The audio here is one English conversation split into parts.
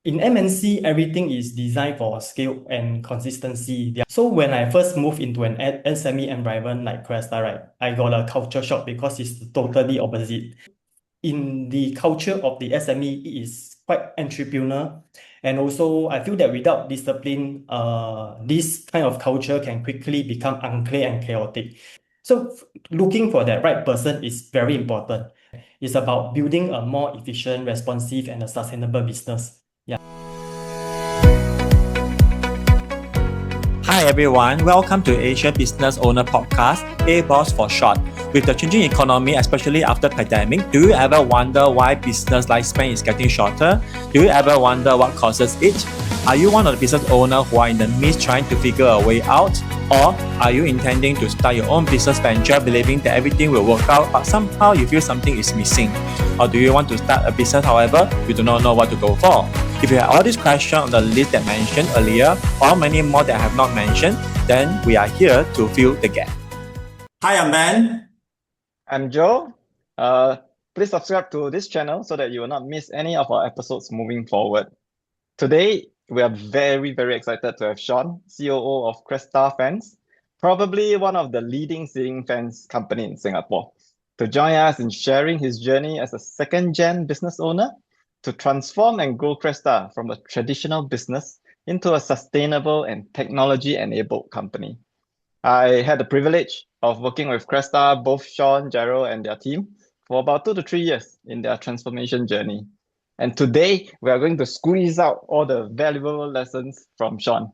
In MNC, everything is designed for scale and consistency. So when I first moved into an SME environment like Crestar, right, I got a culture shock because it's totally opposite. In the culture of the SME, it is quite entrepreneur. And also, I feel that without discipline, this kind of culture can quickly become unclear and chaotic. So looking for that right person is very important. It's about building a more efficient, responsive, and a sustainable business. Yeah. Hi everyone, welcome to Asia Business Owner Podcast, BOSS for short. With the changing economy, especially after pandemic, do you ever wonder why business lifespan is getting shorter? Do you ever wonder what causes it? Are you one of the business owners who are in the midst trying to figure a way out? Or are you intending to start your own business venture believing that everything will work out but somehow you feel something is missing? Or do you want to start a business however, you do not know what to go for? If you have all these questions on the list that I mentioned earlier, or many more that I have not mentioned, then we are here to fill the gap. Hi, I'm Ben. I'm Joe. Please subscribe to this channel so that you will not miss any of our episodes moving forward. Today, we are very, very excited to have Shawn, COO of Crestar Fans, probably one of the leading ceiling fans company in Singapore, to join us in sharing his journey as a second-gen business owner to transform and grow Crestar from a traditional business into a sustainable and technology-enabled company. I had the privilege of working with Crestar, both Shawn, Gerald, and their team for about 2 to 3 years in their transformation journey. And today, we are going to squeeze out all the valuable lessons from Shawn.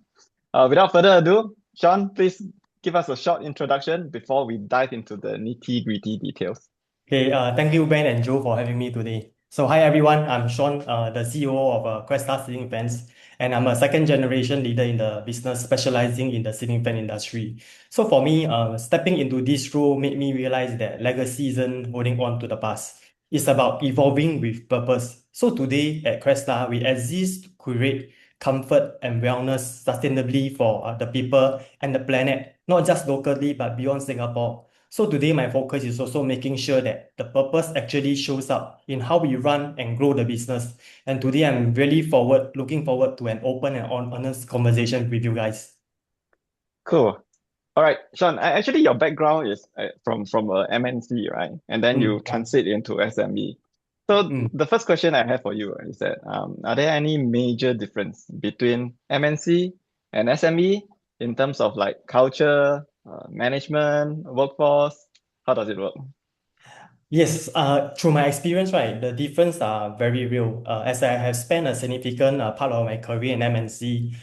Without further ado, Shawn, please give us a short introduction before we dive into the nitty-gritty details. Okay, thank you, Ben and Joe, for having me today. So, hi everyone, I'm Shawn, the CEO of Crestar Ceiling Fans, and I'm a second generation leader in the business specializing in the ceiling fan industry. So, for me, stepping into this role made me realize that legacy isn't holding on to the past. It's about evolving with purpose. So, today at Crestar, we exist to create comfort and wellness sustainably for the people and the planet, not just locally, but beyond Singapore. So today my focus is also making sure that the purpose actually shows up in how we run and grow the business. And today I'm really looking forward to an open and honest conversation with you guys. Cool. All right, Shawn, actually your background is from a MNC, right? And then you Yeah. transit into SME. So the first question I have for you is that are there any major difference between MNC and SME in terms of like culture, management, workforce? How does it work? Yes, through my experience, right, the difference are very real. As I have spent a significant part of my career in MNC.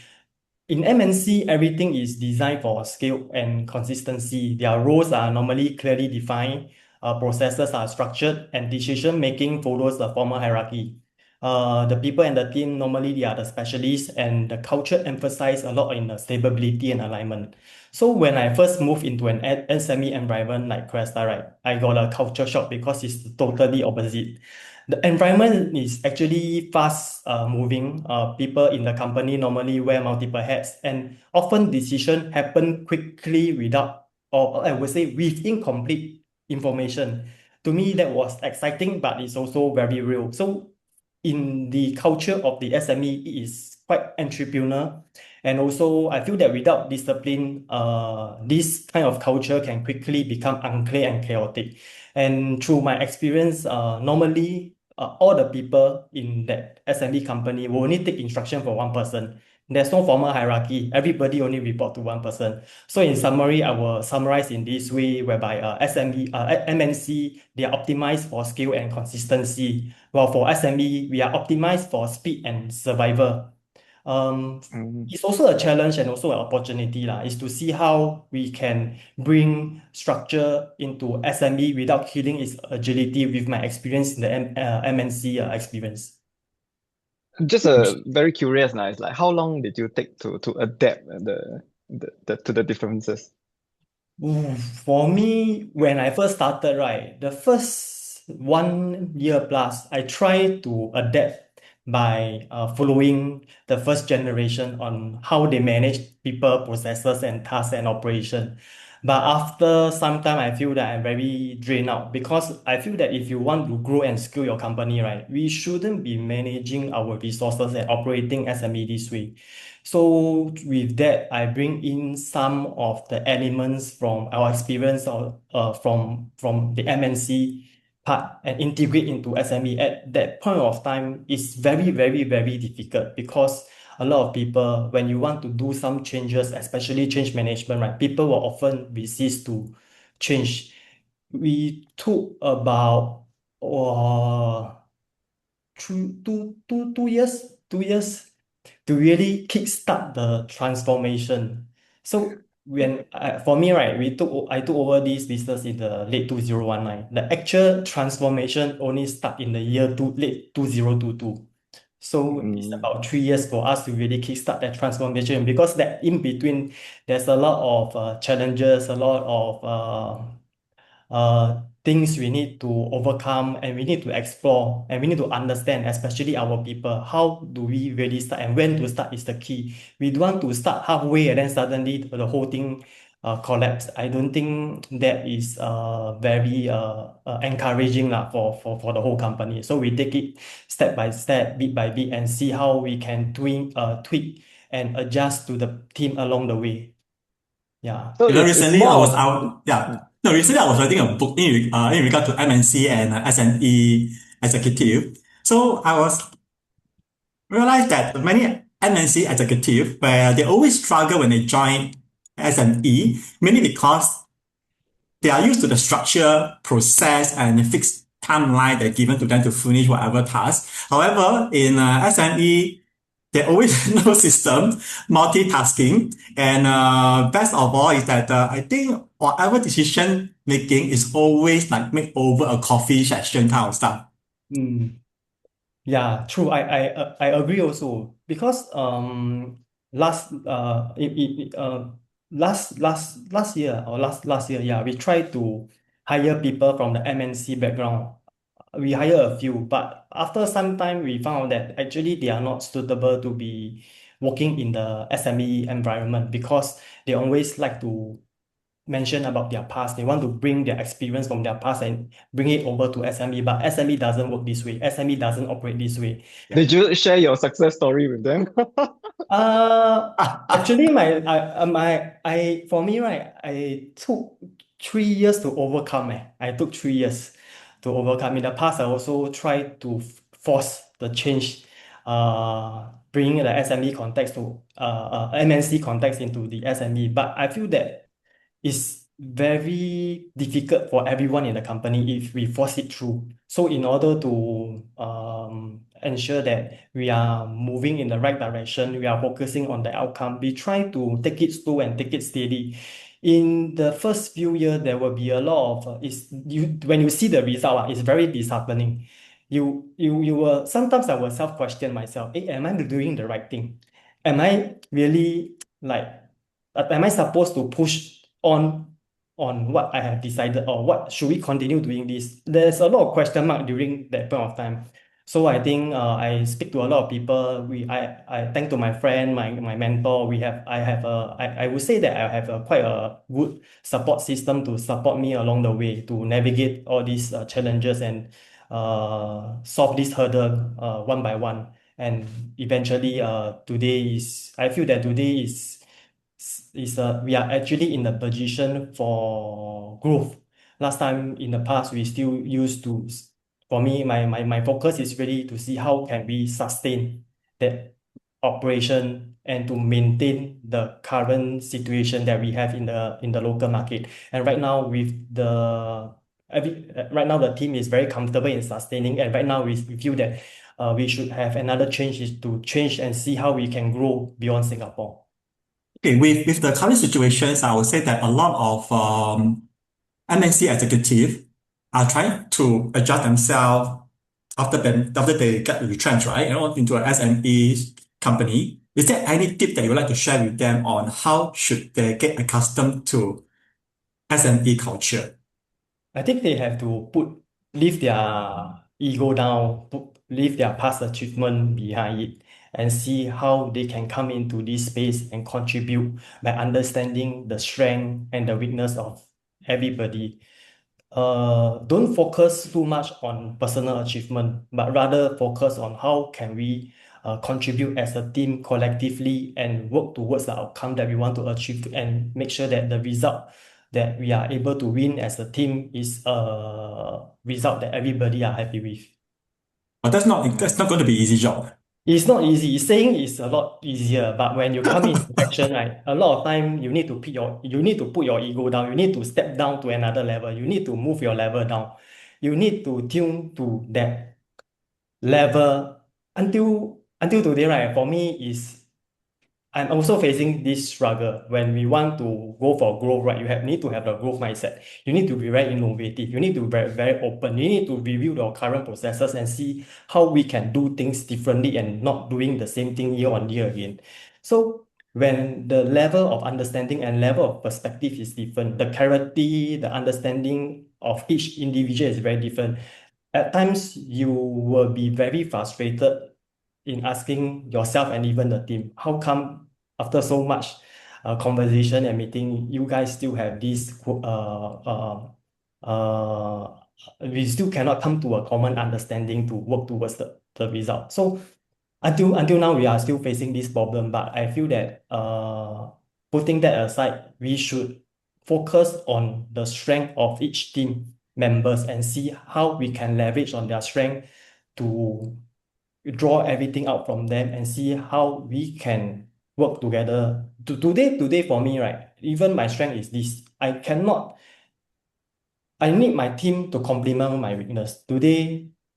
In MNC, everything is designed for scale and consistency. Their roles are normally clearly defined, processes are structured, and decision-making follows the formal hierarchy. The people and the team, normally they are the specialists, and the culture emphasize a lot in the stability and alignment. So when I first moved into an SME environment like Crestar, right, I got a culture shock because it's totally opposite. The environment is actually fast moving. People in the company normally wear multiple hats, and often decisions happen quickly without, or I would say with incomplete information. To me, that was exciting, but it's also very real. So in the culture of the SME, it is quite entrepreneur. And also, I feel that without discipline, this kind of culture can quickly become unclear and chaotic. And through my experience, normally all the people in that SME company will only take instruction from one person. There's no formal hierarchy. Everybody only report to one person. So in summary, I will summarize in this way, whereby MNC, they are optimized for scale and consistency, while for SME, we are optimized for speed and survival. Um, Mm. it's also a challenge and also an opportunity is to see how we can bring structure into SME without killing its agility with my experience in the MNC experience. Just very curious now, it's like how long did you take to adapt to the differences? Ooh, for me, when I first started, right, the first 1 year plus, I tried to adapt by following the first generation on how they manage people, processes, and tasks and operation. But after some time, I feel that I'm very drained out because I feel that if you want to grow and scale your company, right, we shouldn't be managing our resources and operating SME this way. So with that, I bring in some of the elements from our experience or from the MNC part and integrate into SME. At that point of time, it's very, very, very difficult because a lot of people, when you want to do some changes, especially change management, right, people will often resist to change. We took about uh, 2 years to really kickstart the transformation. So for me, right, I took over this business in the late 2019. The actual transformation only start in the late 2022. So it's Mm. about 3 years for us to really kickstart that transformation because that in between there's a lot of challenges, a lot of things we need to overcome and we need to explore and we need to understand, especially our people. How do we really start and when to start is the key. We don't want to start halfway and then suddenly the whole thing collapse. I don't think that is very encouraging lah for the whole company. So we take it step by step, bit by bit, and see how we can tweak and adjust to the team along the way. Yeah. So it's Recently I more was of out, yeah. No, recently I was writing a book in regard to MNC and SME executive. So I was realized that many MNC executive where they always struggle when they join SME, mainly because they are used to the structure, process, and fixed timeline that given to them to finish whatever task. However, in SME, they always no system, multitasking, and best of all is that I think whatever decision making is always like make over a coffee session kind of stuff. Mm. Yeah, true. I agree also because last last year or last year, yeah, we tried to hire people from the MNC background. We hire a few, but after some time we found that actually they are not suitable to be working in the SME environment because they always like to mention about their past. They want to bring their experience from their past and bring it over to SME, but SME doesn't work this way. SME doesn't operate this way. did you share your success story with them? Uh, Actually, for me, right, I took 3 years to overcome. I took 3 years to overcome. In the past, I also tried to force the change, bringing the SME context to MNC context into the SME. But I feel that it's very difficult for everyone in the company if we force it through. So in order to ensure that we are moving in the right direction, we are focusing on the outcome, we try to take it slow and take it steady. In the first few years, there will be a lot of when you see the result, it's very disheartening. You will sometimes I will self-question myself, hey, am I doing the right thing? Am I really like am I supposed to push on what I have decided or what should we continue doing this? There's a lot of question mark during that point of time. So I think I speak to a lot of people. I thank to my friend, my mentor. I would say that I have a quite a good support system to support me along the way to navigate all these challenges and solve this hurdle one by one. And eventually, I feel that today we are actually in a position for growth. Last time in the past, we still used to, for me, my focus is really to see how can we sustain that operation and to maintain the current situation that we have in the local market. And right now right now the team is very comfortable in sustaining, and right now we feel that we should have another change is to change and see how we can grow beyond Singapore. Okay, with the current situations, I would say that a lot of MNC executives are trying to adjust themselves after they get retrenched, right? Into an SME company. Is there any tip that you would like to share with them on how should they get accustomed to SME culture? I think they have to leave their ego down, leave their past achievement behind it, and see how they can come into this space and contribute by understanding the strength and the weakness of everybody. Don't focus too much on personal achievement, but rather focus on how can we contribute as a team collectively and work towards the outcome that we want to achieve and make sure that the result that we are able to win as a team is a result that everybody are happy with. But that's not going to be easy job. It's not easy. Saying is a lot easier, but when you come into action, right, a lot of time you need to put your ego down. You need to step down to another level. You need to move your level down. You need to tune to that level until today, right? For me, is I'm also facing this struggle when we want to go for growth, right? Need to have a growth mindset. You need to be very innovative. You need to be very, very open. You need to review your current processes and see how we can do things differently and not doing the same thing year on year again. So when the level of understanding and level of perspective is different, the clarity, the understanding of each individual is very different. At times, you will be very frustrated in asking yourself and even the team, how come after so much conversation and meeting, you guys still have this, we still cannot come to a common understanding to work towards the result. So until now, we are still facing this problem, but I feel that putting that aside, we should focus on the strength of each team members and see how we can leverage on their strength to draw everything out from them and see how we can work together. Today for me, right, even my strength is this. I need my team to complement my weakness.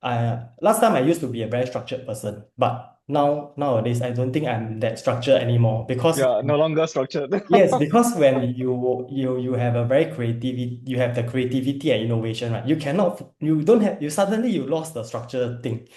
Last time I used to be a very structured person, but nowadays I don't think I'm that structured anymore because Yeah, no longer structured. yes, because when you have a very creativity, you have the creativity and innovation, right? You don't have, you suddenly you lost the structure thing.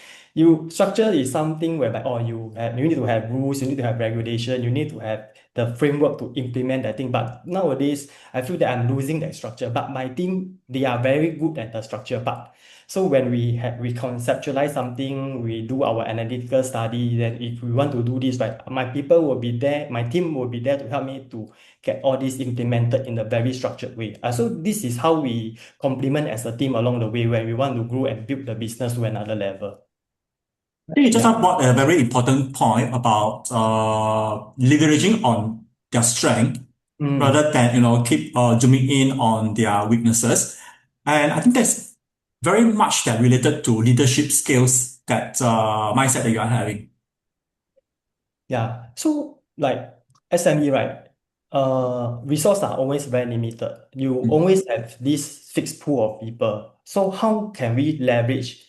Structure is something whereby, you need to have rules, you need to have regulation, you need to have the framework to implement that thing. But nowadays, I feel that I'm losing that structure. But my team, they are very good at the structure part. So when we conceptualize something, we do our analytical study, then if we want to do this, right, my people will be there, my team will be there to help me to get all this implemented in a very structured way. So this is how we complement as a team along the way when we want to grow and build the business to another level. I think you just Yeah. brought a very important point about leveraging on their strength rather than keep zooming in on their weaknesses. And I think that's very much that related to leadership skills, that mindset that you are having. Yeah. So like SME, right? Resources are always very limited. You Mm. always have this fixed pool of people. So how can we leverage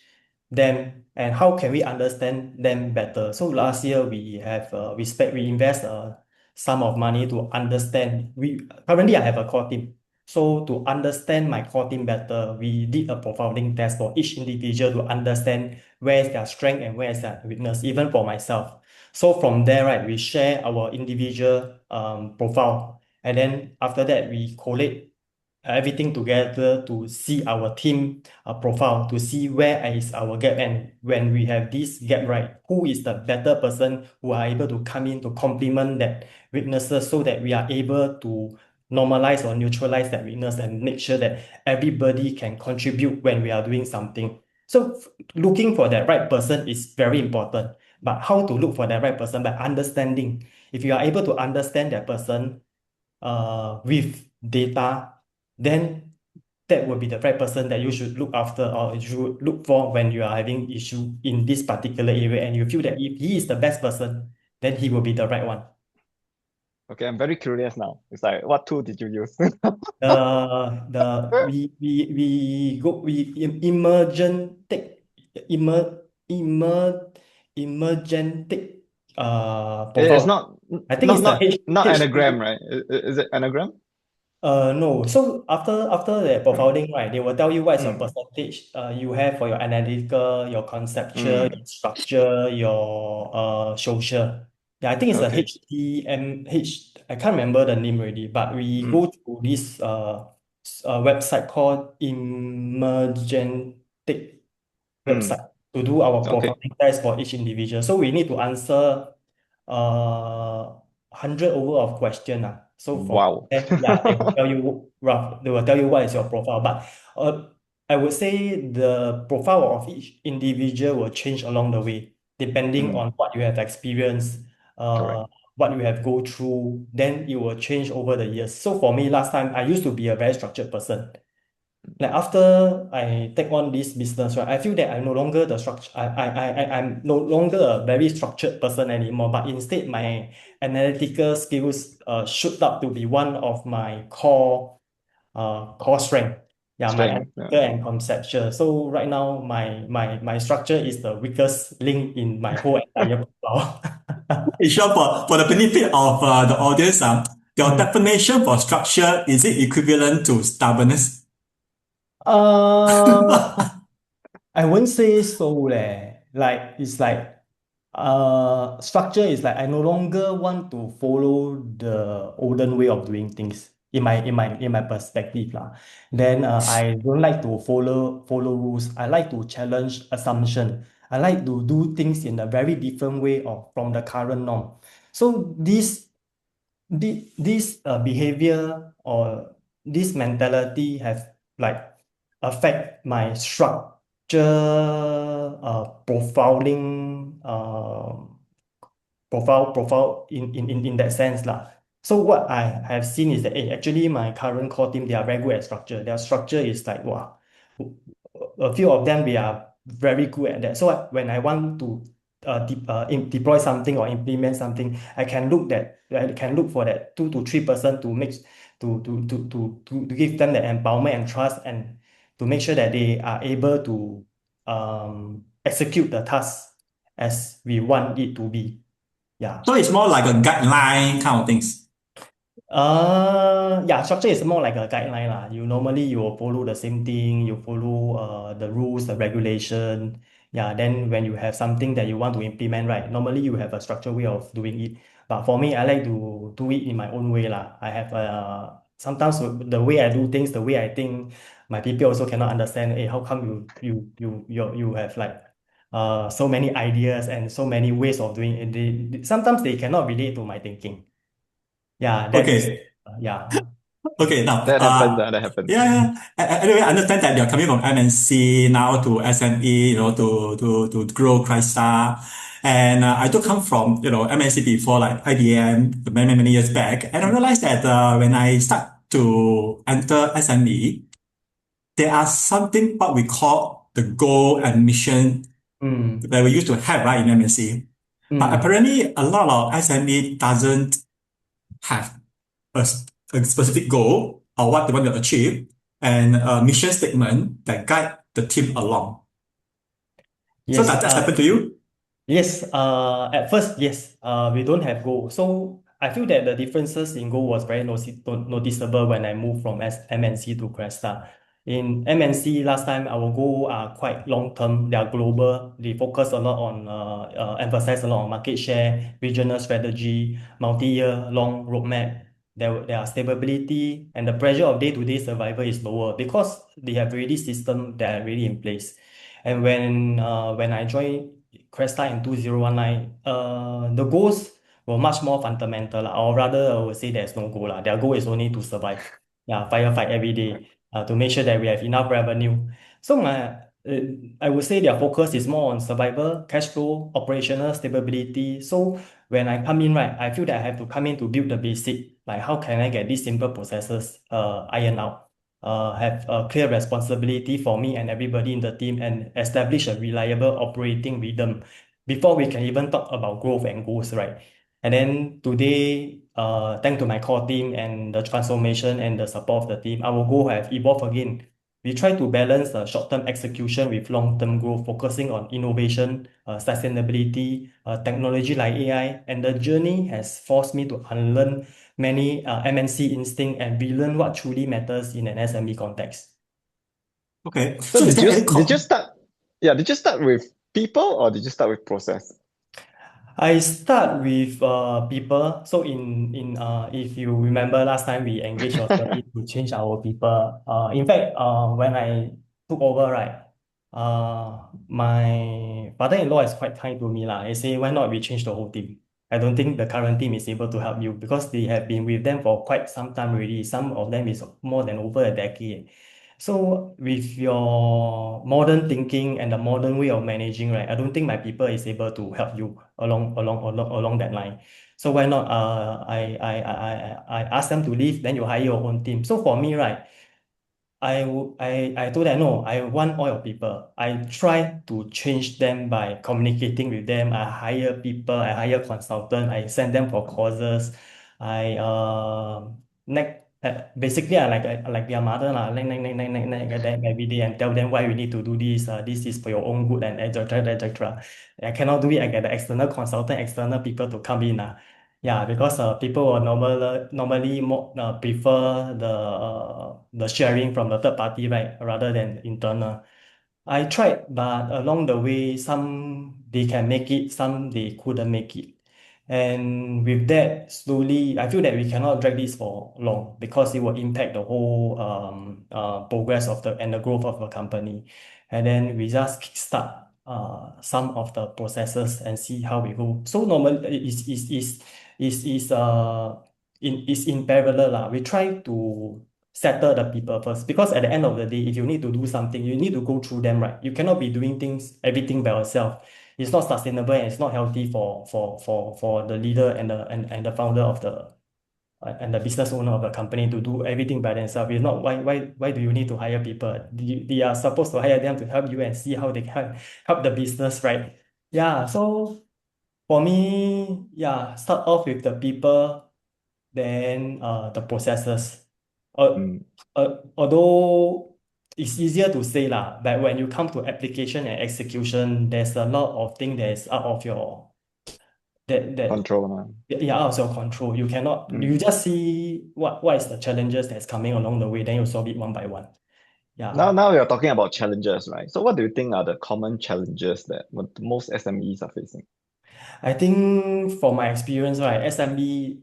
them and how can we understand them better? So last year we invest a sum of money to understand. We currently I have a core team. So to understand my core team better, we did a profiling test for each individual to understand where is their strength and where is their weakness, even for myself. So from there, right, we share our individual profile, and then after that, we collate everything together to see our team profile, to see where is our gap, and when we have this gap, right, who is the better person who are able to come in to complement that weaknesses, so that we are able to normalize or neutralize that weakness and make sure that everybody can contribute when we are doing something. So looking for that right person is very important. But how to look for that right person? By understanding. If you are able to understand that person with data, then that will be the right person that you should look after or you should look for when you are having issue in this particular area. And you feel that if he is the best person, then he will be the right one. Okay, I'm very curious now. It's like, what tool did you use? The emergentic emer emer emergentic It's profile. not I think not it's the not not H anagram, right? Is it anagram? no. So after the profiling, right, they will tell you what is your Mm, percentage you have for your analytical, your conceptual, mm, your structure, your social. Yeah, I think it's a okay. I can't remember the name already, but we Mm, go to this website called Emergentic mm. website. to do our Okay. profiling test for each individual. So we need to answer 100 over of question. So from Wow. there, yeah, they will tell you rough, they will tell you what is your profile. But I would say the profile of each individual will change along the way, depending Mm, on what you have experienced, correct. what you have go through, then it will change over the years. So for me, last time I used to be a very structured person. Like after I take on this business, right, I feel that I'm no longer the structure. I'm no longer a very structured person anymore. But instead, my analytical skills shoot up to be one of my core strength. Yeah, my Strength. analytical and conceptual. So right now, my structure is the weakest link in my whole entire profile. Hey, Sean, for the benefit of the audience, your Mm. definition for structure, is it equivalent to stubbornness? Uh, I won't say so leh. Like it's like structure is like I no longer want to follow the olden way of doing things in my perspective lah. Then I don't like to follow rules. I like to challenge assumption. I like to do things in a very different way or from the current norm. So this behavior or this mentality have like affect my structure profiling profile in that sense lah. So what I have seen is that actually my current core team, they are very good at structure. Their structure is like wow, a few of them, we are very good at that. So when I want to deploy something or implement something, I can look for that 2 to 3% to make to give them the empowerment and trust, and to make sure that they are able to execute the task as we want it to be. Yeah. So it's more like a guideline kind of things. Yeah, structure is more like a guideline lah. You will follow the same thing, you follow the rules, the regulation. Yeah, then when you have something that you want to implement, right? Normally you have a structured way of doing it. But for me, I like to do it in my own way lah. I have sometimes the way I do things, the way I think, my people also cannot understand. Hey, how come you have like so many ideas and so many ways of doing it? Sometimes they cannot relate to my thinking. Yeah, that's Okay. yeah. Okay, now, That happens. That happens. yeah, yeah. Anyway, I understand that you're coming from MNC now to SME, to grow Crestar. And I do come from, MNC before, like IBM, many, many years back. And I realized that when I start to enter SME, there are something what we call the goal and mission Mm, that we used to have, right, in MNC. But mm. apparently, a lot of SME doesn't have a specific goal or what they want to achieve and a mission statement that guide the team along. So Yes, does that happen to you? yes, at first, yes, we don't have goal. So I feel that the differences in goal was very noticeable when I moved from MNC to Cresta. In MNC last time, our goal are quite long term. They are global. They focus a lot on emphasize a lot on market share, regional strategy, multi-year long roadmap. There are stability, and the pressure of day-to-day survival is lower because they have already system that are already in place. And when I joined Cresta in 2019, the goals were much more fundamental lah, or rather I would say there's no goal lah. Their goal is only to survive. Yeah, firefight every day to make sure that we have enough revenue. So I would say their focus is more on survival, cash flow, operational stability. So when I come in, right, I feel that I have to come in to build the basic, like how can I get these simple processes ironed out, have a clear responsibility for me and everybody in the team, and establish a reliable operating rhythm before we can even talk about growth and goals, right? And then today, thanks to my core team and the transformation and the support of the team, our goal have evolved again. We try to balance the short-term execution with long-term growth, focusing on innovation, sustainability, technology like AI, and the journey has forced me to unlearn many MNC instinct and relearn what truly matters in an SME context. Okay. So So is there any did you start? Yeah, did you start with people or did you start with process? I start with people. So if you remember last time we engaged your study to change our people. In fact, when I took over, right, My father-in-law is quite kind to me lah. He say, why not we change the whole team? I don't think the current team is able to help you because they have been with them for quite some time already. Some of them is more than over a decade. So with your modern thinking and the modern way of managing, right, I don't think my people is able to help you along that line. So why not? I ask them to leave, then you hire your own team. So for me, right, I told them, no, I want all your people. I try to change them by communicating with them. I hire people, I hire consultant, I send them for courses. I basically I like their mother lah, nag them every day and tell them why we need to do this. This is for your own good and etc. etc. I cannot do it. I get the external consultant, external people to come in. Yeah, because people will normally more prefer the sharing from the third party, right, rather than internal. I tried, but along the way, some they can make it, some they couldn't make it. And with that, slowly, I feel that we cannot drag this for long because it will impact the whole progress of the growth of the company. And then we just kickstart some of the processes and see how we go. So normal is in parallel lah. We try to settle the people first because at the end of the day, if you need to do something, you need to go through them, right? You cannot be doing everything by yourself. It's not sustainable and it's not healthy for the leader and the founder of the and the business owner of the company to do everything by themselves. If not, why do you need to hire people? They are supposed to hire them to help you and see how they can help the business, right? Yeah, so for me, yeah, start off with the people, then the processes. Mm, Although it's easier to say lah, but when you come to application and execution, there's a lot of things that is out of your that control, man. yeah, out of your control. You cannot you Mm. just see what is the challenges that's coming along the way, then you solve it one by one. Yeah. Now we are talking about challenges, right? So what do you think are the common challenges that most SMEs are facing? I think from my experience, right, SMB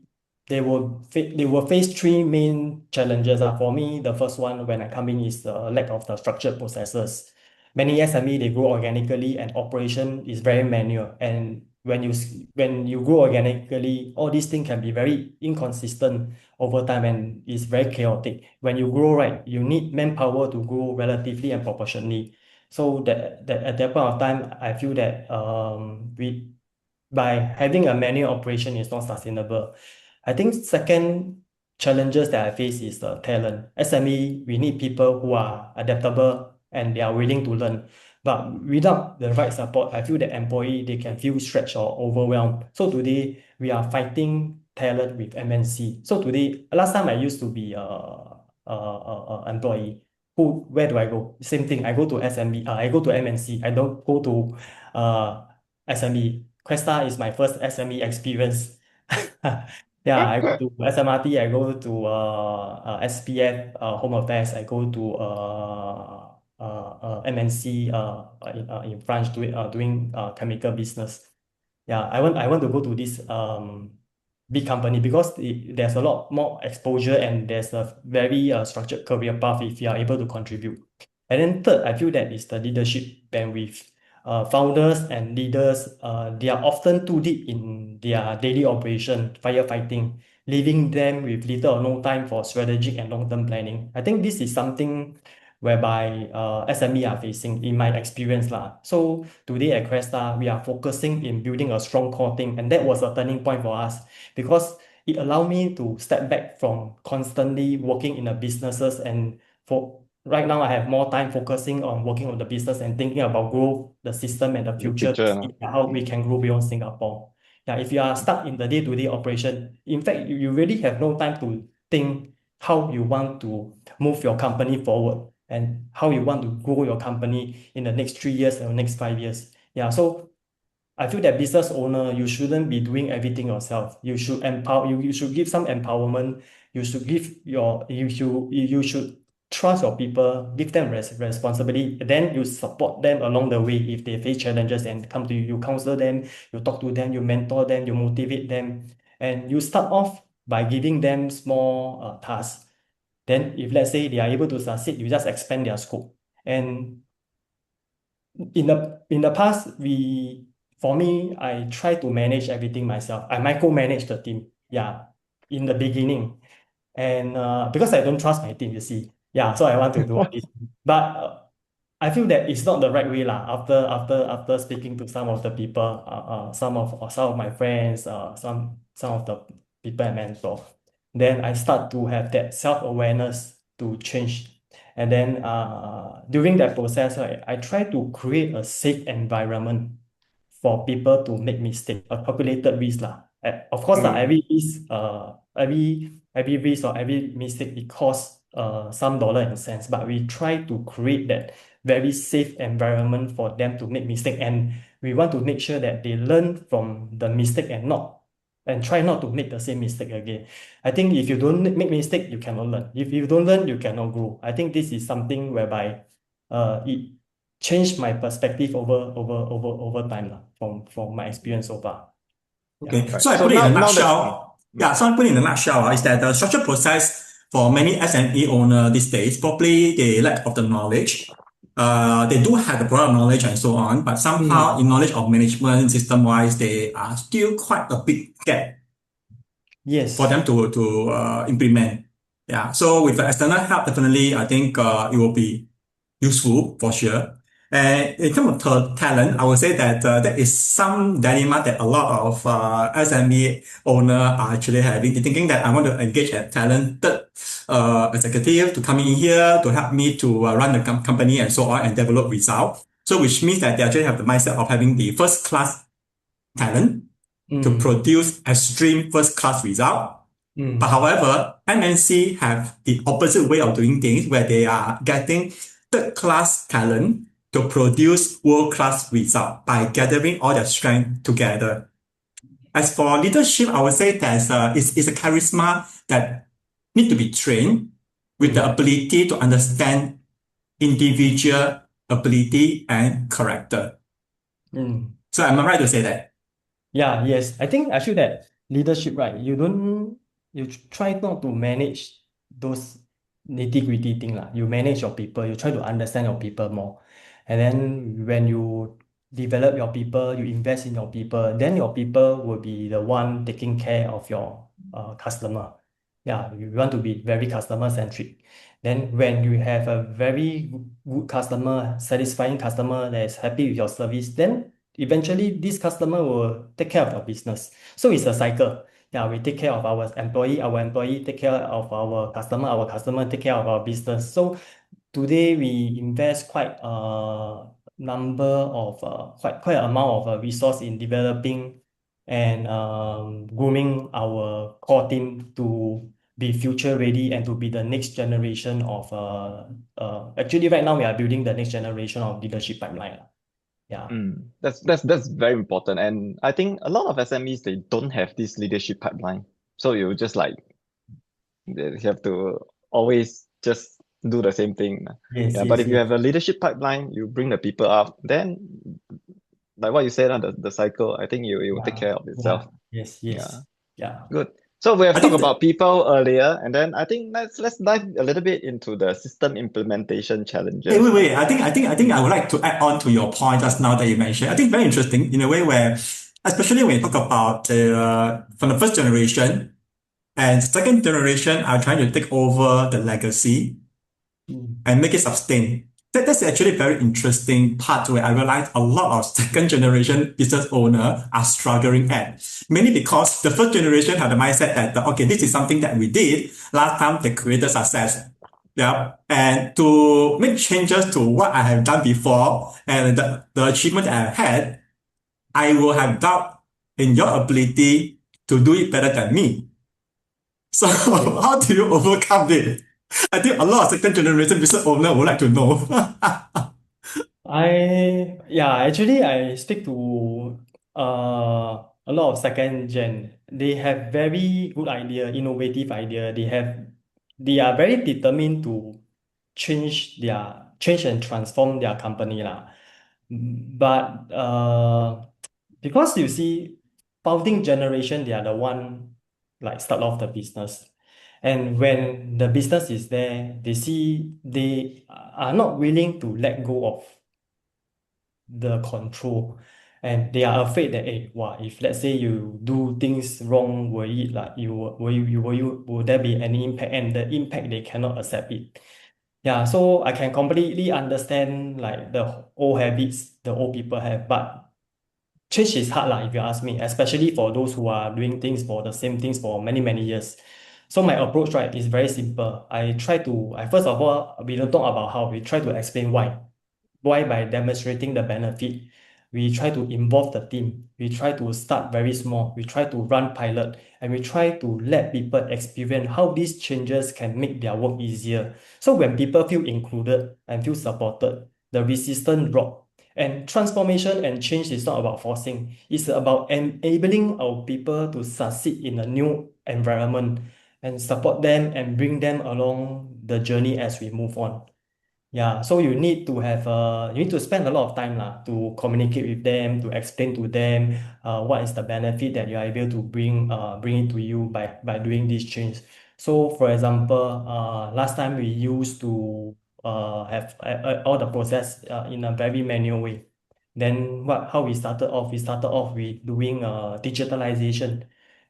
they will face three main challenges. For me, the first one when I come in is the lack of the structured processes. Many SME they grow organically and operation is very manual. And when you grow organically, all these things can be very inconsistent over time and is very chaotic. When you grow, right, you need manpower to grow relatively and proportionally. So that at that point of time, I feel that we by having a manual operation is not sustainable. I think second challenges that I face is the talent. SME, we need people who are adaptable and they are willing to learn. But without the right support, I feel that employee they can feel stretched or overwhelmed. So today we are fighting talent with MNC. So today, last time I used to be a employee. Where do I go? Same thing. I go to SMB. I go to MNC. I don't go to SME. Crestar is my first SME experience. Yeah, I go to SMRT, I go to SPF, Home Affairs, I go to MNC in France doing chemical business. Yeah, I want to go to this big company because there's a lot more exposure and there's a very structured career path if you are able to contribute. And then third, I feel that is the leadership bandwidth. Founders and leaders, they are often too deep in their daily operation, firefighting, leaving them with little or no time for strategic and long-term planning. I think this is something whereby SME are facing in my experience lah. So today at Crestar, we are focusing in building a strong core team, and that was a turning point for us because it allowed me to step back from constantly working in the businesses and for right now I have more time focusing on working on the business and thinking about growth, the system and the The future to picture, see how we mm, can grow beyond Singapore. Yeah, if you are stuck in the day-to-day operation, in fact, you really have no time to think how you want to move your company forward and how you want to grow your company in the next 3 years or next 5 years. Yeah, so I feel that business owner, you shouldn't be doing everything yourself. You should empower you should give some empowerment. You should trust your people, give them responsibility. Then you support them along the way if they face challenges and come to you, you counsel them, you talk to them, you mentor them, you motivate them, and you start off by giving them small tasks. Then if let's say they are able to succeed, you just expand their scope. And in the past, for me, I try to manage everything myself. I micromanage the team. Yeah, in the beginning, and because I don't trust my team, you see. Yeah, so I want to do all this, but I feel that it's not the right way lah. After speaking to some of the people, some of my friends, some of the people I mentor, then I start to have that self-awareness to change. And then during that process, right, I try to create a safe environment for people to make mistake, a calculated risk lah. Of course lah, Mm. every risk or every mistake it costs some dollar and cents, but we try to create that very safe environment for them to make mistake, and we want to make sure that they learn from the mistake and try not to make the same mistake again. I think if you don't make mistake, you cannot learn. If you don't learn, you cannot grow. I think this is something whereby it changed my perspective over time lah, from my experience so far. Yeah. Okay, Right. so I So put it in a now that nutshell. Yeah, so I put it in a nutshell is that the structured process for many SME owner these days, probably they lack of the knowledge. They do have the product knowledge and so on, but somehow in knowledge of management system-wise, they are still quite a big gap for Yes. them to implement. Yeah, so with the external help, definitely, I think it will be useful for sure. And in terms of talent, I would say that there is some dilemma that a lot of SME owner are actually having. They're thinking that I want to engage a talented executive to come in here to help me to run the company and so on and develop results. So which means that they actually have the mindset of having the first class talent to produce extreme first class result. But however, MNC have the opposite way of doing things where they are getting third class talent to produce world class result by gathering all their strength together. As for leadership, I would say that it's a charisma that need to be trained with the ability to understand individual ability and character. So am I right to say that? Yeah, yes. I feel that leadership, right? You try not to manage those nitty-gritty thing lah. You manage your people, you try to understand your people more. And then when you develop your people, you invest in your people, then your people will be the one taking care of your customer. Yeah, you want to be very customer centric. Then when you have a very good customer, satisfying customer that is happy with your service, then eventually this customer will take care of your business. So it's a cycle. Yeah, we take care of our employee take care of our customer take care of our business. So today we invest quite a number of quite an amount of resource in developing and grooming our core team to be future ready and to be the next generation of actually right now we are building the next generation of leadership pipeline. Yeah. That's very important. And I think a lot of SMEs, they don't have this leadership pipeline. So you just like they have to always just do the same thing. Yes, Yeah, yes, but if you yes. have a leadership pipeline, you bring the people up, then like what you said on the cycle, I think it will take Yeah, care of yeah, itself. yes, Yeah, yes. Yeah. good. So we have I talked think that, about people earlier, and then I think let's dive a little bit into the system implementation hey, challenges. wait. I think I would like to add on to your point just now that you mentioned. I think very interesting in a way where, especially when you talk about from the first generation and second generation are trying to take over the legacy and make it sustain. That's actually a very interesting part where I realized a lot of second generation business owners are struggling at. Mainly because the first generation had the mindset that, okay, this is something that we did last time they created success. Yeah. And to make changes to what I have done before and the achievement that I have had, I will have doubt in your ability to do it better than me. So how do you overcome it? I think a lot of second generation business owner would like to know. Actually I speak to a lot of second gen. They have very good idea, innovative idea. They are very determined to change and transform their company lah. But because you see, founding generation, they are the one like start off the business. And when the business is there, they see they are not willing to let go of the control. And they are afraid that, hey, wow, if let's say you do things wrong, will it like will there be any impact? And the impact they cannot accept it. Yeah, so I can completely understand like the old habits the old people have, but change is hard lah, if you ask me, especially for those who are doing things for the same things for many, many years. So my approach, right, is very simple. I first of all, we don't talk about how, we try to explain why. Why? By demonstrating the benefit. We try to involve the team. We try to start very small. We try to run pilot, and we try to let people experience how these changes can make their work easier. So when people feel included and feel supported, the resistance drop. And transformation and change is not about forcing. It's about enabling our people to succeed in a new environment and support them and bring them along the journey as we move on. Yeah, so you need to spend a lot of time lah to communicate with them, to explain to them what is the benefit that you are able to bring it to you by doing this change. So for example, last time we used to have all the process in a very manual way. Then how we started off? We started off with doing digitalization.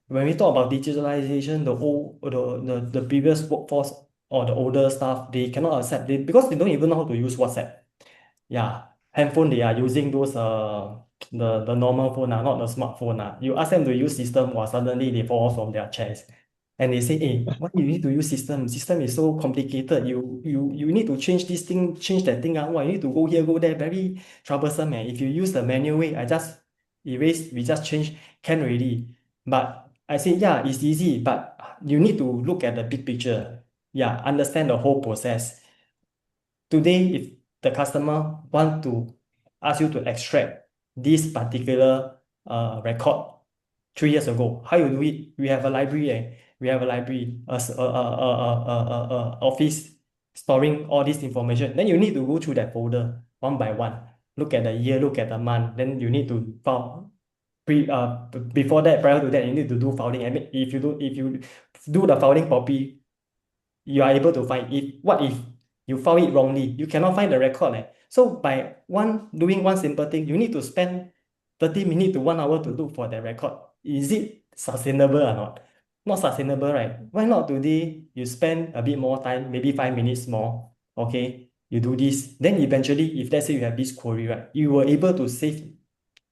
When we talk about digitalization, the previous workforce or the older staff, they cannot accept it because they don't even know how to use WhatsApp. Yeah, handphone, they are using those the normal phone, not the smartphone. You ask them to use system, or suddenly they fall off from their chairs. And they say, hey, why you need to use system? System is so complicated. You need to change this thing, change that thing. Why you need to go here, go there. Very troublesome. If you use the manual way, I just erase, we just change, can already. But I say, yeah, it's easy, but you need to look at the big picture. Yeah, understand the whole process. Today, if the customer want to ask you to extract this particular record 3 years ago, how you do it? We have a library, we have a library, office storing all this information. Then you need to go through that folder one by one. Look at the year, look at the month. Then you need to file. Before that, prior to that, you need to do filing. I mean, if you do the filing properly, you are able to find it. What if you found it wrongly? You cannot find the record. So by doing one simple thing, you need to spend 30 minutes to 1 hour to look for the record. Is it sustainable or not? Not sustainable, right? Why not today you spend a bit more time, maybe 5 minutes more, okay? You do this. Then eventually, if let's say you have this query, right, you were able to save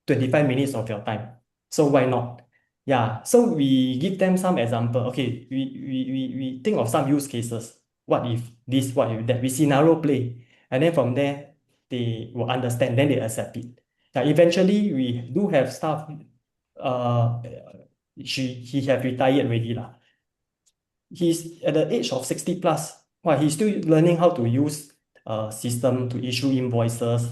25 minutes of your time. So why not? Yeah, so we give them some example. Okay, we think of some use cases. What if this, what if that? We scenario play. And then from there, they will understand, then they accept it. Now, eventually, we do have staff, uh, he have retired already lah. He's at the age of 60 plus. Well, he's still learning how to use system to issue invoices.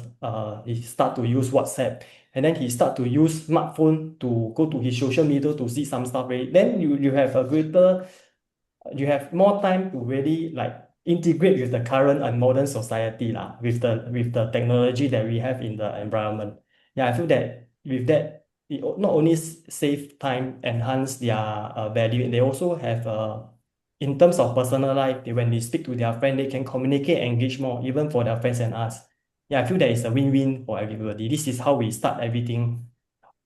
He start to use WhatsApp, and then he start to use smartphone to go to his social media to see some stuff. Right? Then you have you have more time to really like integrate with the current and modern society lah, with the technology that we have in the environment. Yeah, I feel that with that, it not only save time, enhance their value, they also have in terms of personal life, when they speak to their friend, they can communicate, engage more, even for their friends and us. Yeah, I feel that it's a win-win for everybody. This is how we start everything,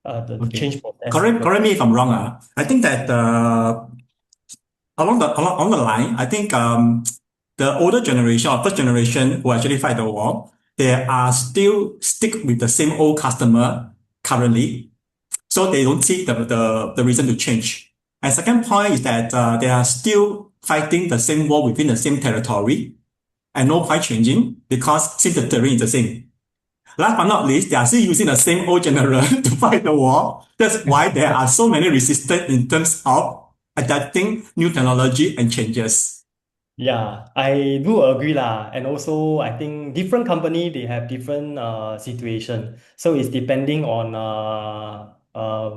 the Okay. change process. Correct me if I'm wrong. I think that along the line, I think the older generation or first generation who actually fight the war, they are still stick with the same old customer currently, so they don't see the reason to change. And second point is that they are still fighting the same war within the same territory, and no point changing because since the terrain is the same. Last but not least, they are still using the same old general to fight the war. That's why there are so many resistance in terms of adapting new technology and changes. Yeah, I do agree lah. And also, I think different company, they have different situation. So it's depending on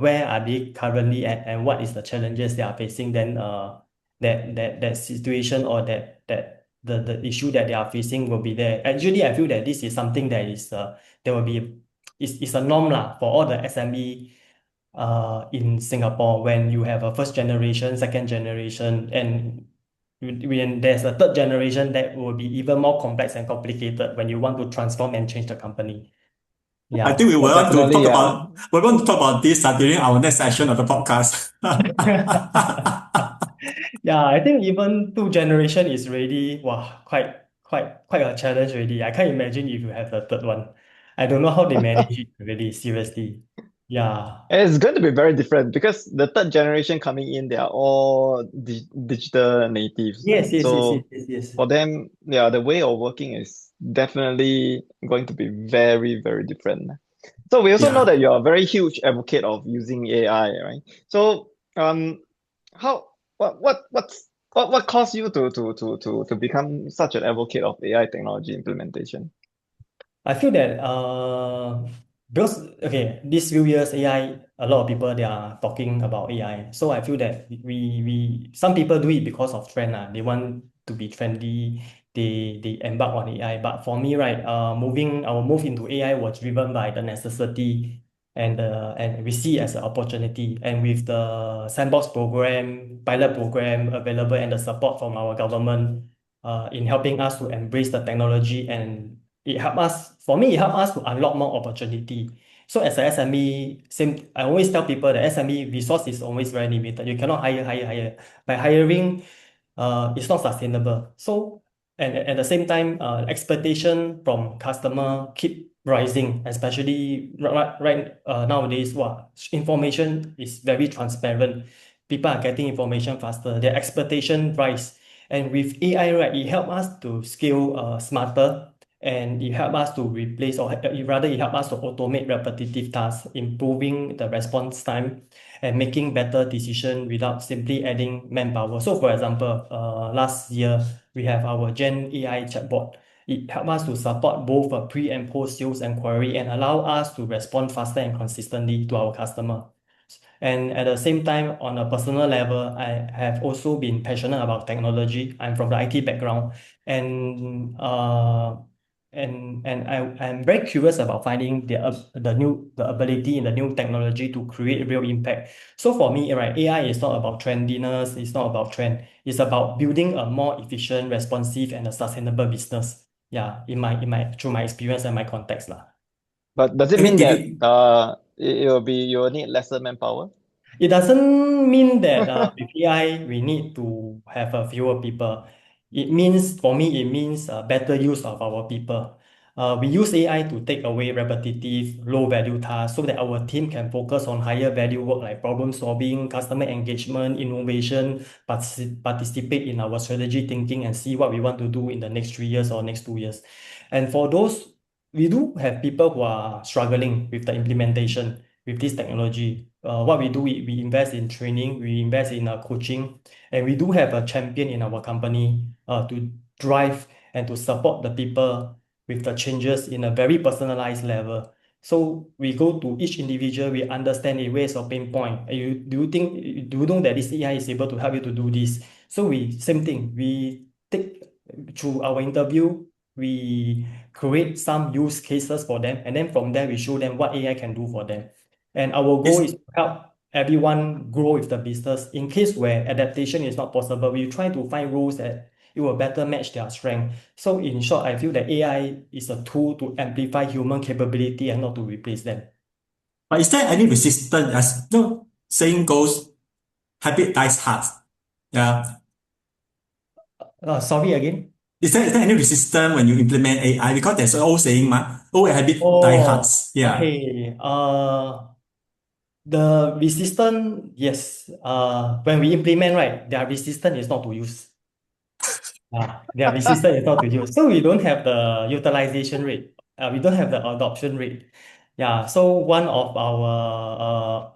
where are they currently at and what is the challenges they are facing. Then that situation or the issue that they are facing will be there. Actually, I feel that this is something that is there will be it's a norm lah for all the SME in Singapore, when you have a first generation, second generation, and when there's a third generation, that will be even more complex and complicated when you want to transform and change the company. I Yeah. think we will want to Definitely, talk yeah. about we want to talk about this during our next session of the podcast. Yeah, I think even two generation is really wow, quite a challenge already. I can't imagine if you have the third one. I don't know how they manage it really, seriously. Yeah. And it's going to be very different because the third generation coming in, they are all digital natives. Yes, yes, yes, yes, So yes, yes. for them, yeah, the way of working is definitely going to be very, very different. So we also know Yeah. that you're a very huge advocate of using AI, right? So how what caused you to become such an advocate of AI technology implementation? I feel that because okay, these few years AI, a lot of people they are talking about AI. So I feel that we some people do it because of trend. They want to be trendy, they embark on AI. But for me, right, our move into AI was driven by the necessity and we see as an opportunity. And with the sandbox program, pilot program available and the support from our government in helping us to embrace the technology and it helped us, for me, it helped us to unlock more opportunity. So as a SME, same, I always tell people that SME resource is always very limited. You cannot hire. By hiring, it's not sustainable. So, and at the same time, expectation from customer keep rising, especially nowadays, information is very transparent. People are getting information faster. Their expectation rise. And with AI, right, it help us to scale smarter and it help us to replace or rather it help us to automate repetitive tasks, improving the response time and making better decision without simply adding manpower. So for example, last year we have our Gen AI chatbot. It helps us to support both pre and post sales inquiry and allow us to respond faster and consistently to our customer. And at the same time, on a personal level, I have also been passionate about technology. I'm from the IT background, and I'm very curious about finding the ability in the new technology to create real impact. So for me, right, AI is not about trendiness, it's not about trend. It's about building a more efficient, responsive, and a sustainable business. Yeah, in my through my experience and my context lah. But does it I mean, mean if that you, you will need lesser manpower? It doesn't mean that with AI we need to have a fewer people. It means, for me, it means better use of our people. We use AI to take away repetitive, low-value tasks so that our team can focus on higher value work like problem solving, customer engagement, innovation, participate in our strategy thinking and see what we want to do in the next 3 years or next 2 years. And for those, we do have people who are struggling with the implementation with this technology. What we do, we invest in training, we invest in coaching, and we do have a champion in our company to drive and to support the people with the changes in a very personalized level. So we go to each individual, we understand where's your pain point. Do you know that this AI is able to help you to do this? So same thing, we take through our interview, we create some use cases for them, and then from there we show them what AI can do for them. And our goal it's is to help everyone grow with the business. In case where adaptation is not possible, we try to find roles that it will better match their strength. So in short, I feel that AI is a tool to amplify human capability and not to replace them. but is there any resistance as no saying goes, habit dies hard. Yeah. Sorry again. Is there any resistance when you implement AI? Because there's an old saying, old habit die hard. Oh, Yeah. okay. The resistant, yes. When we implement, right, their resistant is not to use. Their resistance is not to use. So we don't have the utilization rate. We don't have the adoption rate. Yeah. So one of our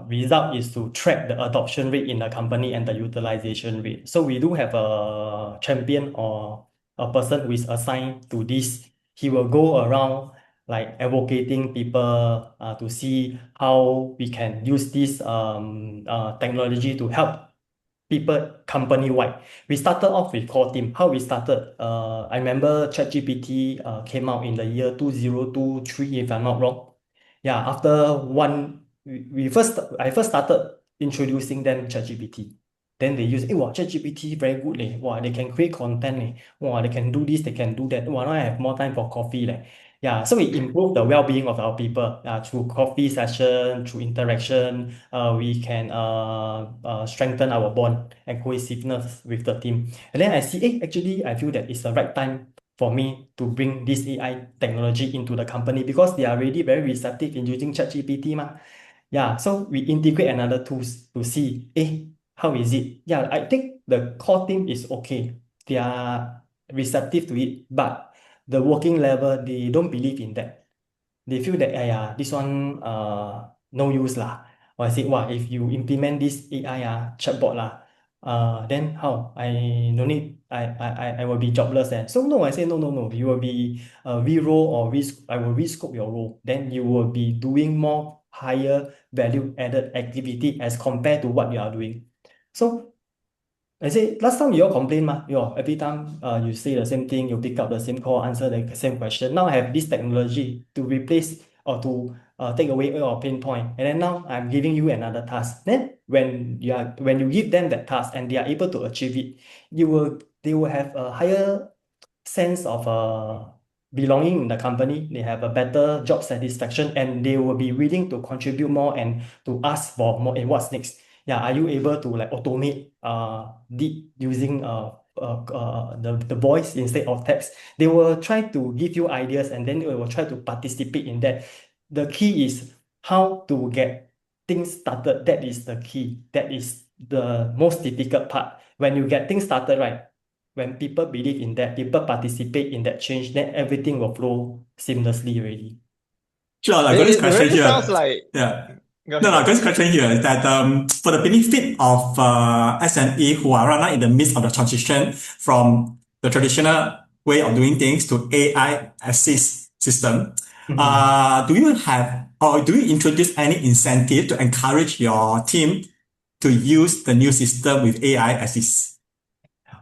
result is to track the adoption rate in the company and the utilization rate. So we do have a champion or a person who is assigned to this. He will go around like advocating people to see how we can use this technology to help people company-wide. We started off with core team. How we started? I remember ChatGPT came out in the year 2023, if I'm not wrong. Yeah, after one, I first started introducing them ChatGPT. Then they use, wow, ChatGPT very good leh. Wow, they can create content leh. Wow, they can do this, they can do that. Wow, now I have more time for coffee leh. Yeah, so we improve the well-being of our people through coffee session, through interaction. We can strengthen our bond and cohesiveness with the team. And then I see, actually, I feel that it's the right time for me to bring this AI technology into the company because they are already very receptive in using ChatGPT, ma. Yeah, so we integrate another tools to see, how is it? Yeah, I think the core team is okay. They are receptive to it, but the working level, they don't believe in that. They feel that, yeah, this one no use lah. Or I say, wow, if you implement this AI chatbot lah, then how? I no need, I will be jobless then. So no, I say no, no, no. You will be re-role or risk. I will rescope your role. Then you will be doing more higher value added activity as compared to what you are doing. So I say last time you all complain ma, every time you say the same thing, you pick up the same call, answer the same question. Now I have this technology to replace or to take away your pain point, and then now I'm giving you another task. Then when you give them that task and they are able to achieve it, they will have a higher sense of belonging in the company. They have a better job satisfaction, and they will be willing to contribute more and to ask for more. And what's next? Yeah, are you able to like automate deep using the voice instead of text? They will try to give you ideas, and then they will try to participate in that. The key is how to get things started. That is the key. That is the most difficult part. When you get things started, right? When people believe in that, people participate in that change, then everything will flow seamlessly already. Sure, I got this It question really sounds here. like. Yeah. Go No, ahead, no, go I got this ahead. question here is that for the benefit of SME who are right now in the midst of the transition from the traditional way of doing things to AI assist system, do you have or do you introduce any incentive to encourage your team to use the new system with AI assist?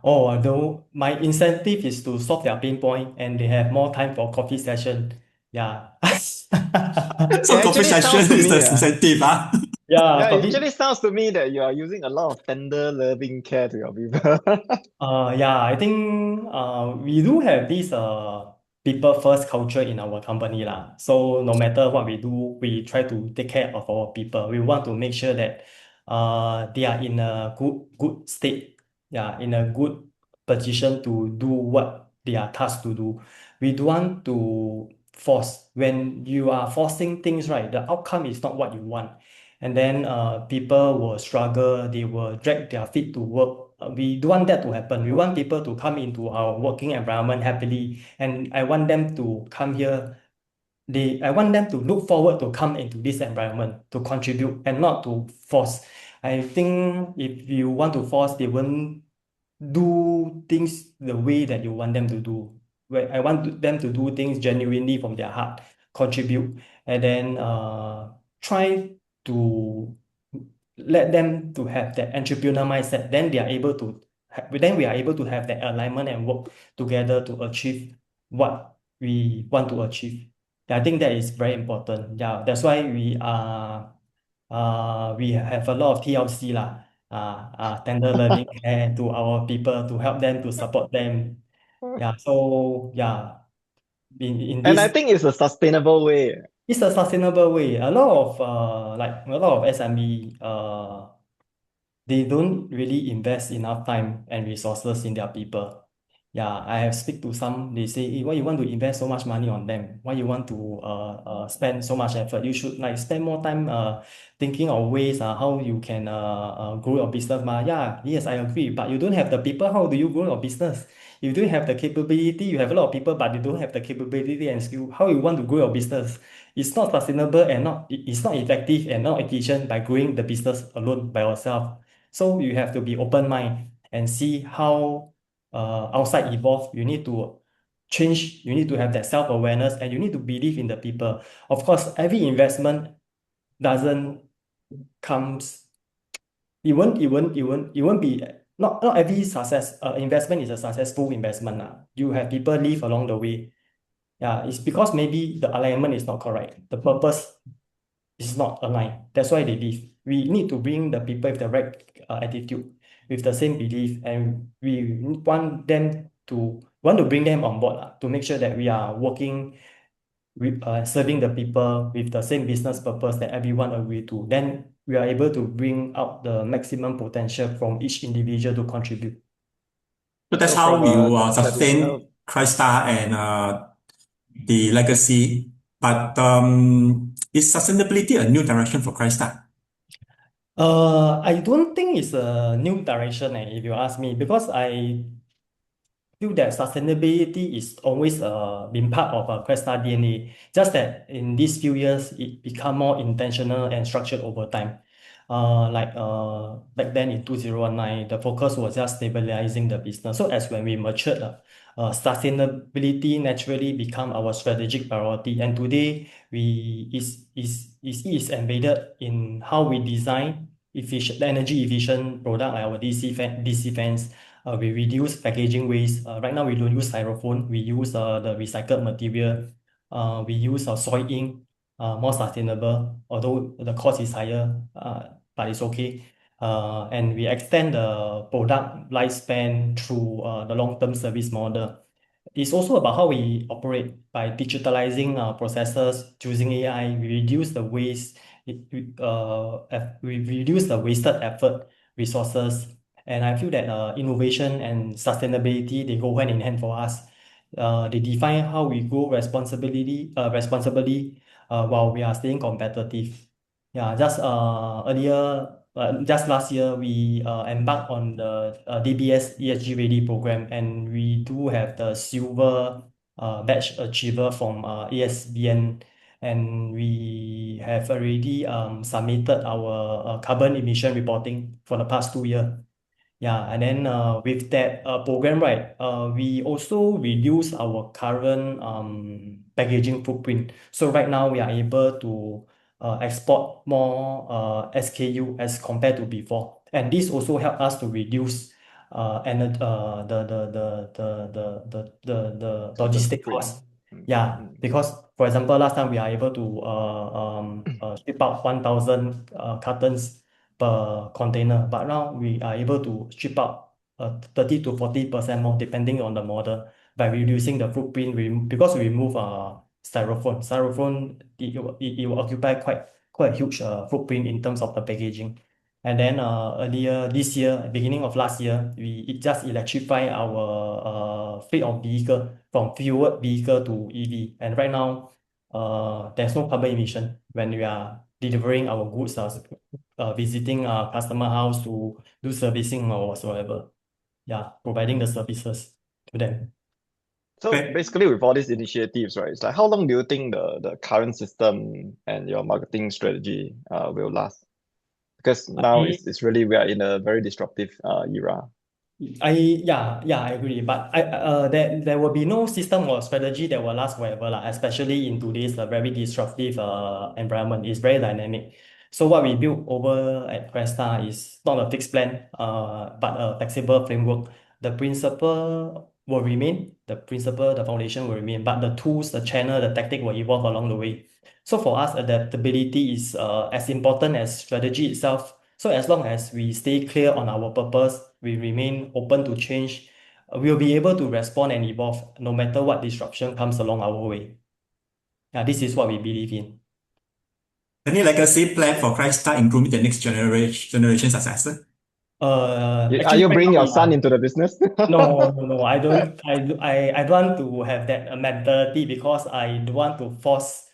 Oh, though my incentive is to solve their pain point and they have more time for coffee session. Yeah. It So coffee actually session sounds to is the me, incentive, huh? Yeah, yeah, it coffee. actually sounds to me that you are using a lot of tender, loving care to your people. Yeah, I think we do have this people first culture in our company lah. So no matter what we do, we try to take care of our people. We want to make sure that they are in a good state, yeah, in a good position to do what they are tasked to do. We don't want to force. When you are forcing things, right, the outcome is not what you want. And then people will struggle, they will drag their feet to work. We don't want that to happen. We want people to come into our working environment happily, and I want them to come here. I want them to look forward to come into this environment to contribute and not to force. I think if you want to force, they won't do things the way that you want them to do. Where I want them to do things genuinely from their heart, contribute, and then try to let them to have that entrepreneur mindset. Then they are able to then we are able to have that alignment and work together to achieve what we want to achieve. Yeah, I think that is very important. Yeah, that's why we have a lot of TLC lah, tender learning care to our people to help them to support them. Yeah, so yeah, in And I this, think it's a sustainable way. it's a sustainable way. A lot of a lot of SME they don't really invest enough time and resources in their people. Yeah, I have speak to some, they say, why you want to invest so much money on them? Why you want to spend so much effort? You should like spend more time thinking of ways how you can grow your business. Ma. Yeah, yes, I agree. But you don't have the people, how do you grow your business? You don't have the capability, you have a lot of people, but you don't have the capability and skill. How you want to grow your business? It's not sustainable and it's not effective and not efficient by growing the business alone by yourself. So you have to be open mind and see how outside evolve. You need to change. You need to have that self-awareness and you need to believe in the people. Of course, every investment doesn't comes. It won't be not every success investment is a successful investment. You have people leave along the way. Yeah, it's because maybe the alignment is not correct. The purpose is not aligned. That's why they leave. We need to bring the people with the right attitude, with the same belief, and we want to bring them on board to make sure that we are working serving the people with the same business purpose that everyone agree to, then we are able to bring out the maximum potential from each individual to contribute. So that's So from how a you traditional, sustain Crestar and the legacy. But is sustainability a new direction for Crestar? I don't think it's a new direction, if you ask me, because I feel that sustainability is always been part of Crestar DNA. Just that in these few years, it become more intentional and structured over time. Back then in 2019, the focus was just stabilizing the business. So as when we matured, sustainability naturally become our strategic priority. And today, is embedded in how we design energy efficient product like our DC fans. We reduce packaging waste. Right now, we don't use styrofoam. We use the recycled material. We use soy ink, more sustainable, although the cost is higher, but it's okay. And we extend the product lifespan through the long-term service model. It's also about how we operate by digitalizing our processes, using AI. We reduce the waste. We reduce the wasted effort, resources, and I feel that innovation and sustainability they go hand in hand for us. They define how we grow responsibly while we are staying competitive. Yeah, just last year, we embarked on the DBS ESG Ready program, and we do have the silver badge achiever from ESBN, and we have already submitted our carbon emission reporting for the past 2 years. Yeah, and then with that program, right, we also reduce our current packaging footprint. So right now we are able to export more SKU as compared to before, and this also help us to reduce the carbon logistic footprint. cost. Mm, Yeah, mm. because for example, last time we are able to ship out 1,000 cartons per container, but now we are able to ship out 30 to 40% more depending on the model by reducing the footprint because we remove styrofoam. Styrofoam it will occupy quite a huge footprint in terms of the packaging. And then earlier this year, beginning of last year, we just electrify our fleet of vehicle from fueled vehicle to EV. And right now, there's no carbon emission when we are delivering our goods, visiting our customer house to do servicing or whatsoever. Yeah, providing the services to them. So Okay. basically, with all these initiatives, right, it's like how long do you think the current system and your marketing strategy will last? Because now I it's really we are in a very disruptive era. I agree. But there will be no system or strategy that will last forever, lah, especially in today's very disruptive environment. It's very dynamic. So what we built over at Cresta is not a fixed plan, but a flexible framework. The principle will remain, the foundation will remain, but the tools, the channel, the tactic will evolve along the way. So for us, adaptability is as important as strategy itself. So as long as we stay clear on our purpose, we remain open to change, we'll be able to respond and evolve no matter what disruption comes along our way. Yeah, this is what we believe in. Any legacy plan for Crestar, including the next generation successor? Are Actually, you right bringing now, your son into the business? no, I don't. I don't want to have that mentality because I don't want to force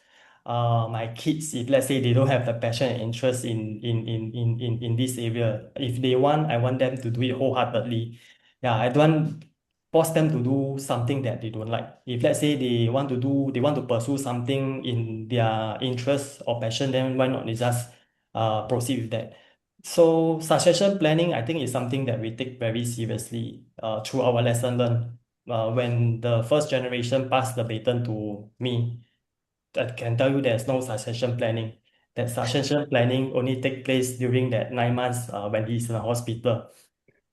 my kids if let's say they don't have the passion and interest in this area. If they want, I want them to do it wholeheartedly. Yeah, I don't want force them to do something that they don't like. If let's say they want to pursue something in their interest or passion, then why not they just proceed with that. So succession planning, I think, is something that we take very seriously through our lesson learned. When the first generation passed the baton to me, I can tell you there's no succession planning. That succession planning only take place during that 9 months when he's in the hospital.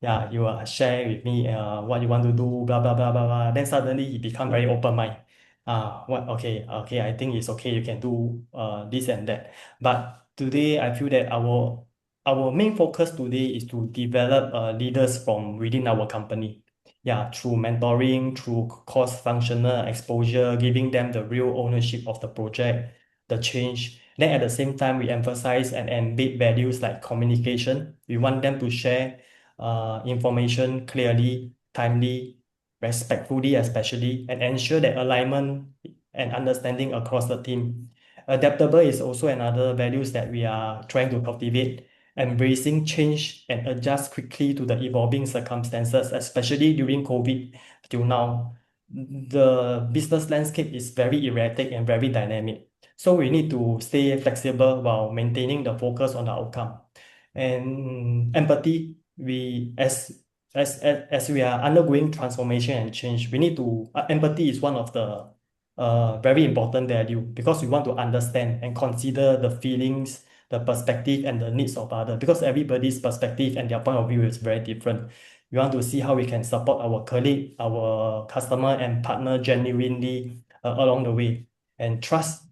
Yeah, you share with me what you want to do, blah blah blah blah blah. Then suddenly he become very open mind. What okay, I think it's okay, you can do this and that. But today I feel that our main focus today is to develop leaders from within our company. yeah, through mentoring, through cross-functional exposure, giving them the real ownership of the project, the change. Then at the same time, we emphasize and embed values like communication. We want them to share information clearly, timely, respectfully, especially, and ensure that alignment and understanding across the team. Adaptable is also another values that we are trying to cultivate, embracing change and adjust quickly to the evolving circumstances, especially during COVID till now. The business landscape is very erratic and very dynamic. So we need to stay flexible while maintaining the focus on the outcome. And empathy, as we are undergoing transformation and change, we need to empathy is one of the very important value because we want to understand and consider the feelings, the perspective, and the needs of others because everybody's perspective and their point of view is very different. We want to see how we can support our colleague, our customer, and partner genuinely along the way. And trust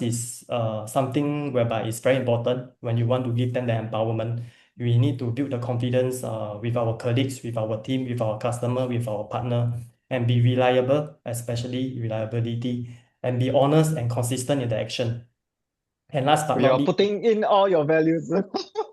is something whereby it's very important when you want to give them the empowerment. We need to build the confidence with our colleagues, with our team, with our customer, with our partner, and be reliable, especially reliability, and be honest and consistent in the action. And last but not You're least, putting in all your values.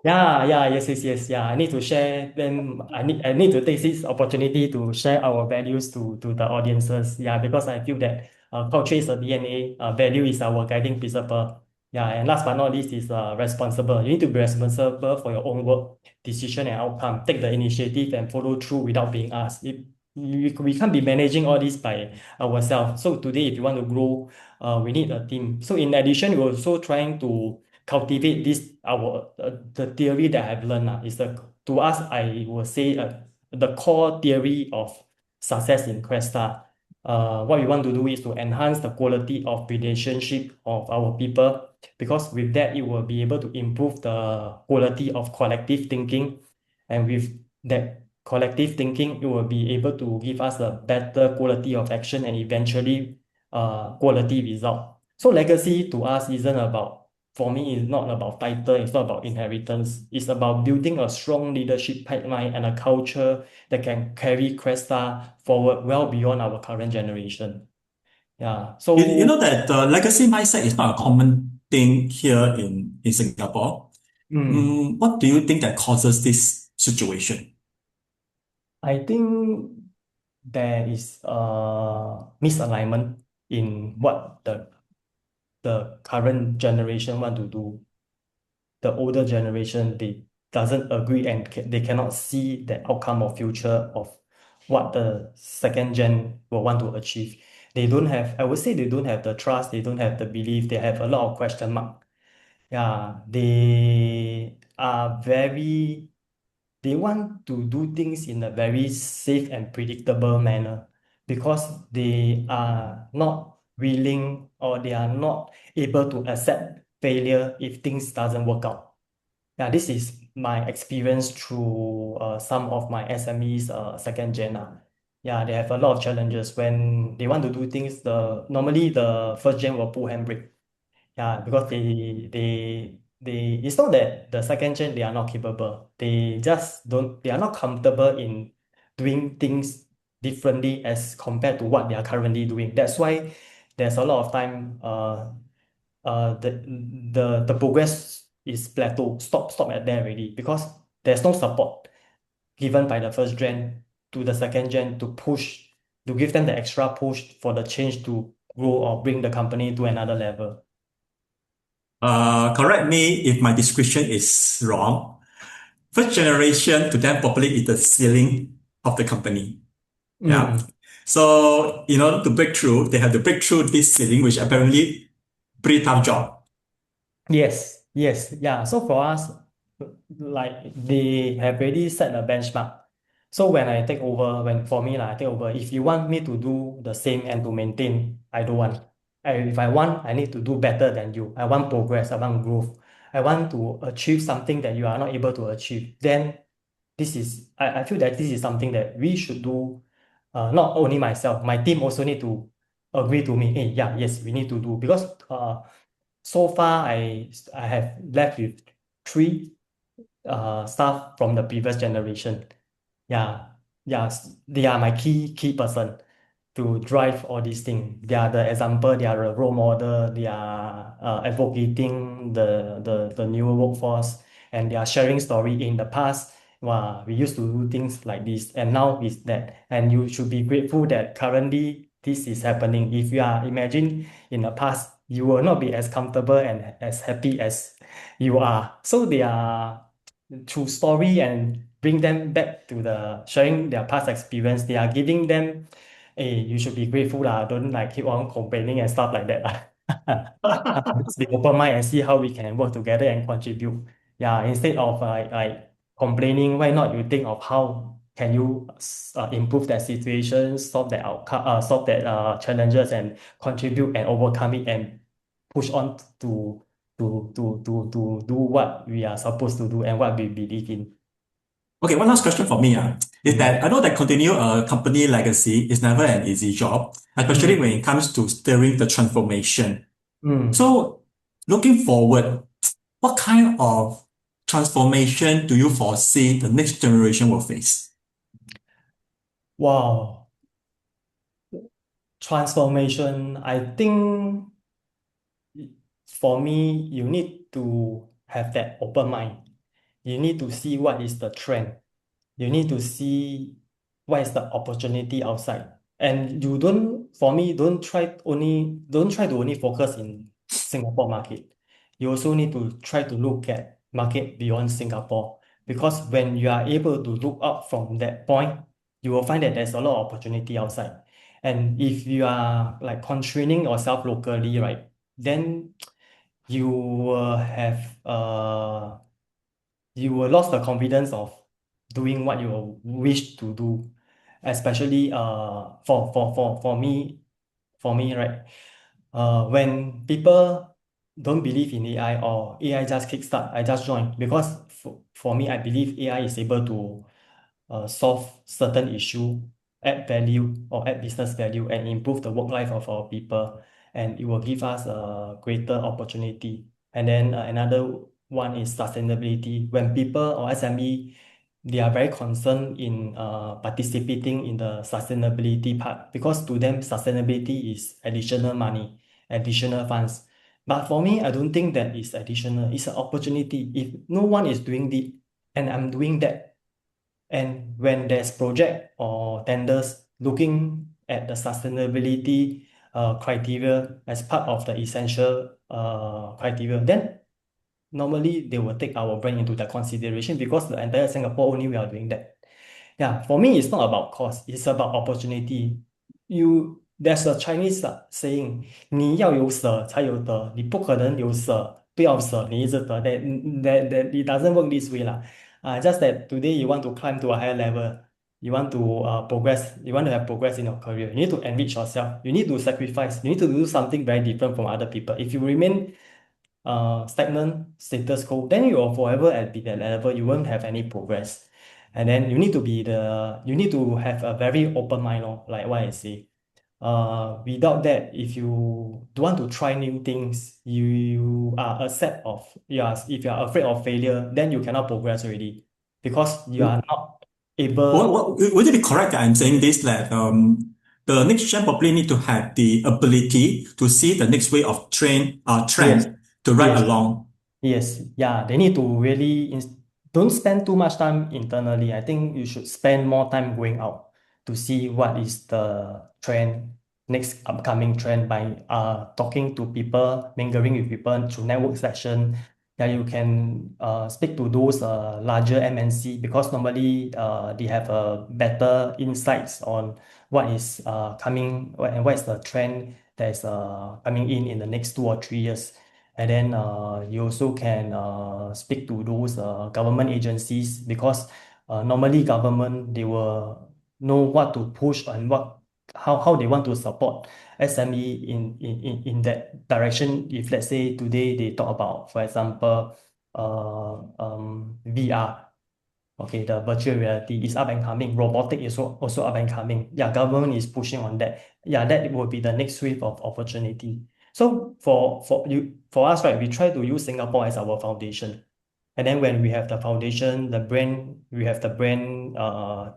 yes. Yeah, I need to share them. I need to take this opportunity to share our values to the audiences. Yeah, because I feel that culture is a DNA, value is our guiding principle. Yeah, and last but not least is responsible. You need to be responsible for your own work, decision, and outcome. Take the initiative and follow through without being asked. We can't be managing all this by ourselves. So today, if you want to grow, we need a team. So in addition, we're also trying to cultivate this our the theory that I've learned is the to us I will say the core theory of success in Crestar. What we want to do is to enhance the quality of relationship of our people because with that it will be able to improve the quality of collective thinking, and with that collective thinking it will be able to give us a better quality of action and eventually quality result. So legacy to us isn't about for me, it's not about title, it's not about inheritance. It's about building a strong leadership pipeline and a culture that can carry Cresta forward well beyond our current generation. Yeah. You So, know that legacy mindset is not a common thing here in Singapore. mm, What do you think that causes this situation? I think there is a misalignment in what the current generation want to do. The older generation they doesn't agree and they cannot see the outcome or future of what the second gen will want to achieve. They don't have, I would say they don't have the trust, they don't have the belief, they have a lot of question mark. Yeah, they want to do things in a very safe and predictable manner because they are not willing or they are not able to accept failure if things doesn't work out. Yeah, this is my experience through some of my SMEs second gen. Yeah, they have a lot of challenges when they want to do things. The normally the first gen will pull handbrake. Yeah, because they it's not that the second gen they are not capable. They are not comfortable in doing things differently as compared to what they are currently doing. That's why there's a lot of time the progress is plateau, stop at there already because there's no support given by the first gen to the second gen to push to give them the extra push for the change to grow or bring the company to another level. Correct me if my description is wrong. First generation to them probably is the ceiling of the company. Yeah. Mm. So in order to break through, they have to break through this ceiling, which apparently pretty tough job. Yes, yeah. So for us, like they have already set a benchmark. So when I take over, when for me, like, I take over, if you want me to do the same and to maintain, I don't want. If I want, I need to do better than you. I want progress, I want growth. I want to achieve something that you are not able to achieve. Then I feel that this is something that we should do, not only myself, my team also need to agree to me. Hey, yeah, yes, we need to do because so far I have left with three staff from the previous generation. Yeah. yes, they are my key person to drive all these things. They are the example, they are the role model, they are advocating the newer workforce, and they are sharing story in the past. Wow, we used to do things like this, and now is that. And you should be grateful that currently this is happening. If you are imagine in the past, you will not be as comfortable and as happy as you are. So they are through story and bring them back to the sharing their past experience. They are giving them, hey, you should be grateful lah. Don't like keep on complaining and stuff like that lah. Just be open mind and see how we can work together and contribute. Yeah, instead of like complaining, why not you think of how can you improve that situation, solve that outcome, solve that challenges and contribute and overcome it and push on to do what we are supposed to do and what we believe in. Okay, one last question for me is that I know that continue a company legacy is never an easy job, especially when it comes to steering the transformation. So, looking forward, what kind of transformation do you foresee the next generation will face? Wow. Transformation, I think for me, you need to have that open mind. You need to see what is the trend. You need to see what is the opportunity outside. And you don't, for me, don't try to only focus in Singapore market. You also need to try to look at market beyond Singapore. Because when you are able to look up from that point, you will find that there's a lot of opportunity outside. And if you are like constraining yourself locally, right, then you will have you will lost the confidence of doing what you wish to do, especially for me, right? When people don't believe in AI or AI just kickstart, I just join because for me, I believe AI is able to solve certain issue, add value or add business value and improve the work life of our people, and it will give us a greater opportunity. And then another one is sustainability. When people or SME, they are very concerned in participating in the sustainability part because to them sustainability is additional money, additional funds. But for me, I don't think that is additional. It's an opportunity. If no one is doing it and I'm doing that, and when there's project or tenders looking at the sustainability criteria as part of the essential criteria, then normally they will take our brand into the consideration because the entire Singapore only we are doing that. Yeah, for me, it's not about cost, it's about opportunity. There's a Chinese saying, 你要有舍才有得，你不可能有舍不要舍，你一直得。That it doesn't work this way lah. Just that today you want to climb to a higher level, you want to progress, you want to have progress in your career. You need to enrich yourself. You need to sacrifice. You need to do something very different from other people. If you remain stagnant, status quo, then you will forever at be that level. You won't have any progress. And then you need you need to have a very open mind, like what I say. Without that, if you don't want to try new things, you are accept of if you are afraid of failure, then you cannot progress already because you are not able. Would it be correct that I'm saying this that the next gen probably need to have the ability to see the next way of trend Yes, to ride yes, along? yes, yeah. They need to really don't spend too much time internally. I think you should spend more time going out to see what is the trend, next upcoming trend by talking to people, mingling with people through network session. Yeah, you can speak to those larger MNC because normally they have better insights on what is coming and what is the trend that is coming in the next 2 or 3 years. And then you also can speak to those government agencies because normally government they will know what to push and how they want to support SME in that direction. If let's say today they talk about, for example, VR, okay, the virtual reality is up and coming. Robotic is also up and coming. Yeah, government is pushing on that. Yeah, that will be the next wave of opportunity. So for us, right, we try to use Singapore as our foundation. And then when we have the foundation, the brand, we have the brand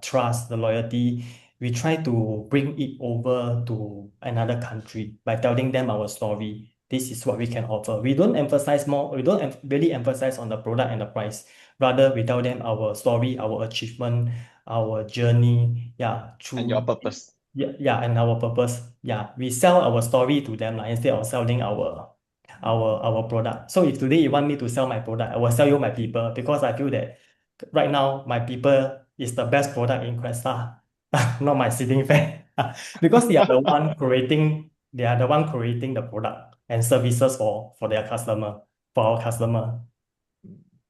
trust, the loyalty, we try to bring it over to another country by telling them our story. This is what we can offer. We don't emphasize more, we don't really emphasize on the product and the price. Rather, we tell them our story, our achievement, our journey, yeah, And your through purpose. yeah, and our purpose. Yeah, we sell our story to them instead of selling our product. So if today you want me to sell my product, I will sell you my people because I feel that right now my people is the best product in Crestar, not my ceiling fan. Because they are the one creating the product and services for their customer, for our customer.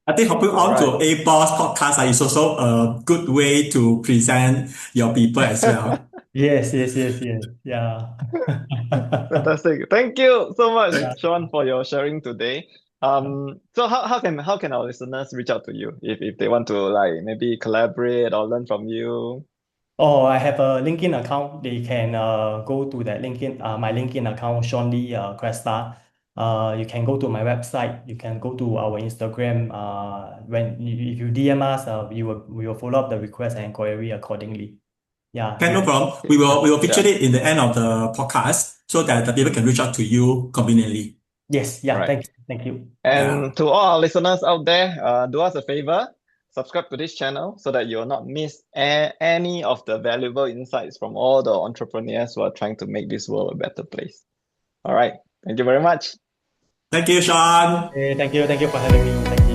I think hopping All on right. to A-Boss podcast is also a good way to present your people as well. Yes, yes, yes, yes. Yeah. Fantastic. Thank you so much, Yeah. Shawn, for your sharing today. So how can our listeners reach out to you if they want to like maybe collaborate or learn from you? Oh, I have a LinkedIn account. They can go to that LinkedIn, my LinkedIn account, Shawn Lee, Crestar. You can go to my website. You can go to our Instagram. If you DM us, we will follow up the request and inquiry accordingly. Yeah, Okay, you no can. problem. We will feature Yeah. it in the end of the podcast so that the people can reach out to you conveniently. Yes, All yeah. right. Thank you. Yeah. And to all our listeners out there, do us a favor, subscribe to this channel so that you will not miss any of the valuable insights from all the entrepreneurs who are trying to make this world a better place. All right. Thank you very much. Thank you, Sean. Thank you for having me. Thank you.